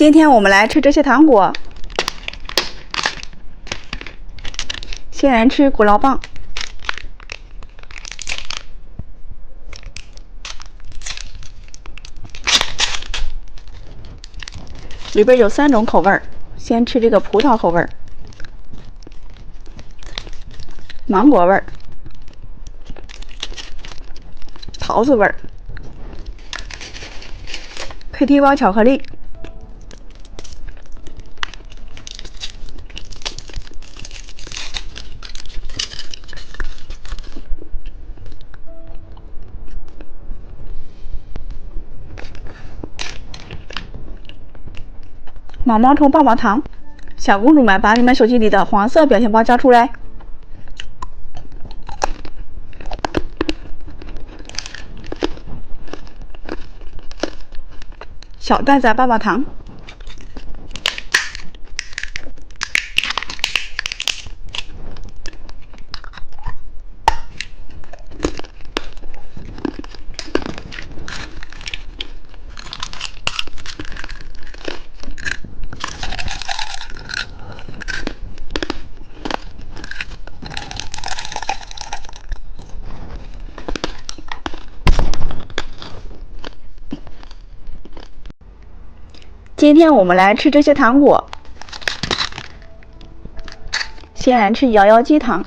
今天我们来吃这些糖果。先来吃古老棒，里边有3种口味儿。先吃这个葡萄口味儿、芒果味儿、桃子味儿、KT 包巧克力。毛毛虫棒棒糖，小公主们把你们手机里的黄色表情包交出来。小袋子棒棒糖，今天我们来吃这些糖果。先来吃摇摇鸡糖，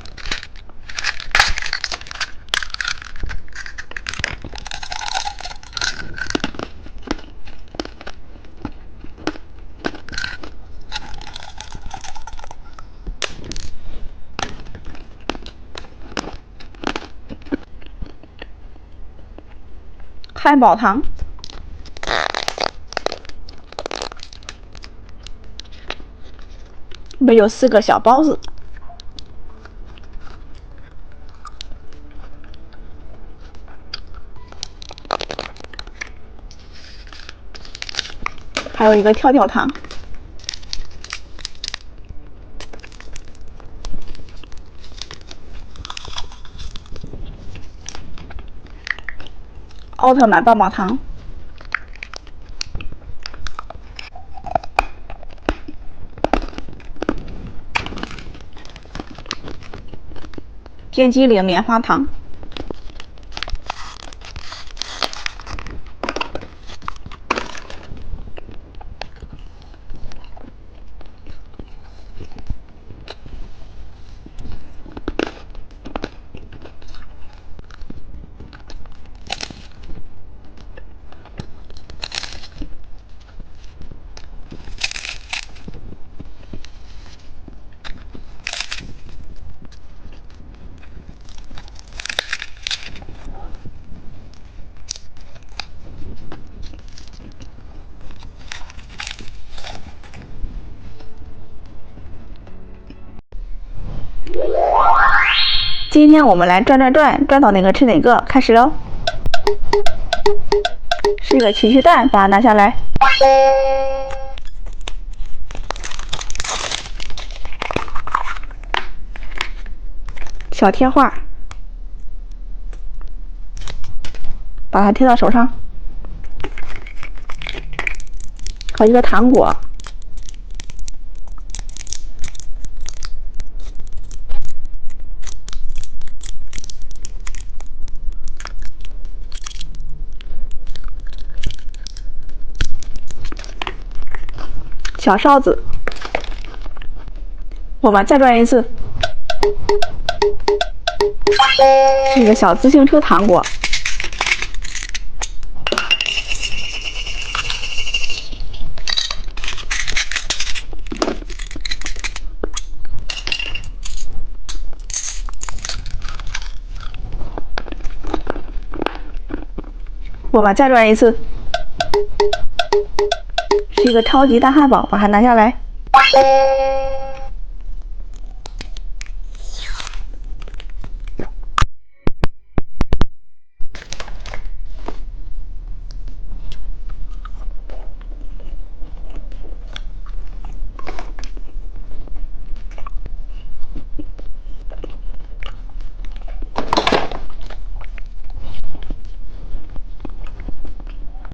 汉堡糖，里面有4个小包子。还有一个跳跳糖，奥特曼棒棒糖，天机灵棉花糖，今天我们来转到哪个吃哪个，开始喽。是个奇趣蛋，把它拿下来。小贴画，把它贴到手上。和一个糖果。小哨子，我们再转一次。是一个小自行车糖果。我们再转一次。是一个超级大汉堡，把它拿下来。